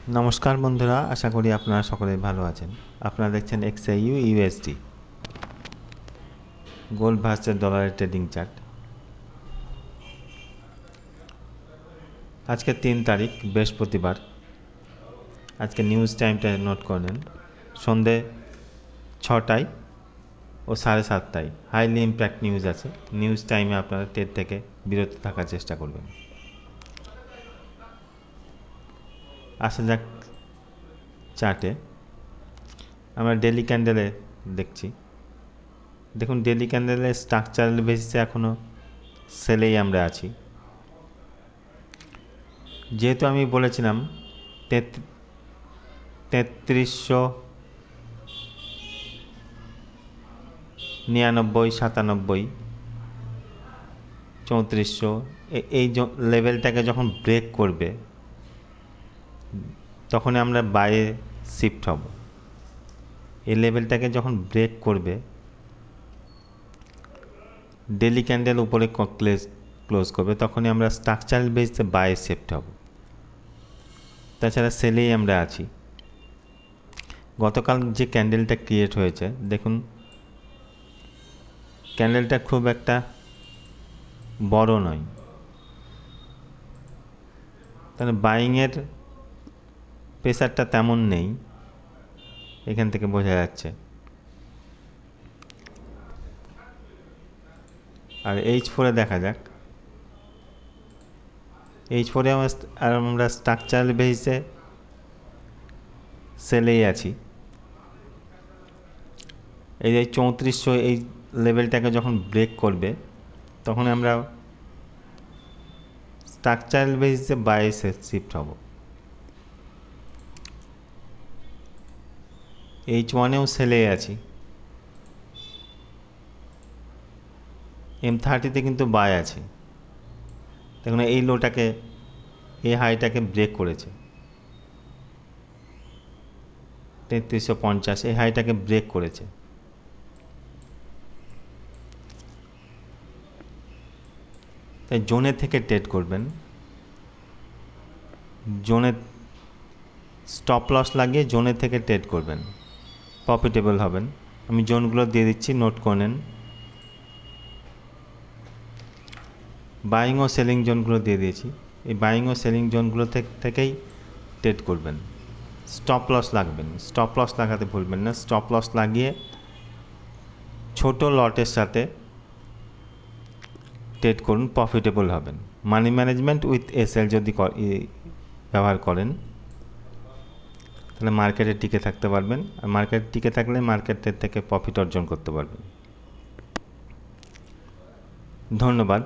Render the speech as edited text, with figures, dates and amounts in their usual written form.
নমস্কার বন্ধুরা, আশা করি আপনারা সকলে ভালো আছেন। আপনারা দেখছেন XAU USD গোল্ড ভার্সেস ডলারের ট্রেডিং চার্ট। আজকে 3 তারিখ বৃহস্পতিবার। আজকে নিউজ টাইমটা নোট করে নেন। সন্ধে 6টায় ও 7:30টায় হাইলি ইম্প্যাক্ট নিউজ আছে। নিউজ টাইমে আপনারা ট্রেড থেকে বিরত থাকার চেষ্টা করবেন। আসা যাক চার্টে। আমরা ডেলি ক্যান্ডেলে দেখছি। দেখুন, ডেলি ক্যান্ডেলের স্ট্রাকচারাল বেসিসে এখনও সেলেই আমরা আছি। যেহেতু আমি বলেছিলাম 3399, 97, 3400 এই লেভেলটাকে যখন ব্রেক করবে তখন আমরা বাইরে শিফট হব। এই লেভেলটাকে যখন ব্রেক করবে ডেলি ক্যান্ডেল উপরে ক্লোজ করবে, তখনই আমরা স্ট্রাকচারাল বেসে বাইরে শিফট হব। তাছাড়া সেলেই আমরা আছি। গতকাল যে ক্যান্ডেলটা ক্রিয়েট হয়েছে, দেখুন ক্যান্ডেলটা খুব একটা বড় নয়, তাহলে বাইংয়ের প্রেসারটা তেমন নেই, এখান থেকে বোঝা যাচ্ছে। আর H4-এ দেখা যাক। H4-এ আমরা স্ট্রাকচারাল বেসিসে সেলেই আছি। এই যে 3400 এই লেভেলটাকে যখন ব্রেক করবে তখন আমরা স্ট্রাকচারাল বেসিসে বাইরে শিফট হব। H1-এও সেলে আছি। M30-তে কিন্তু বাই আছে। দেখুন এই লোটাকে, এই হাইটাকে ব্রেক করেছে 3350, এই হাইটাকে ব্রেক করেছে। তাই জোনে থেকে ট্রেড করবেন। জোনে স্টপ লস লাগিয়ে জোনে থেকে ট্রেড করবেন, প্রফিটেবল হবেন। আমি জোনগুলো দিয়ে দিচ্ছি, নোট করে নেন। বাইং ও সেলিং জোনগুলো দিয়ে দিয়েছি। এই বাইং ও সেলিং জোনগুলো থেকেই ট্রেড করবেন। স্টপ লস লাগবেন, স্টপ লস লাগাতে ভুলবেন না। স্টপ লস লাগিয়ে ছোট লটের সাথে ট্রেড করুন, প্রফিটেবল হবেন। মানি ম্যানেজমেন্ট উইথ SL যদি ব্যবহার করেন তাহলে মার্কেটে টিকে থাকতে পারবেন। আর মার্কেটে টিকে থাকলে মার্কেটের থেকে প্রফিট অর্জন করতে পারবেন। ধন্যবাদ।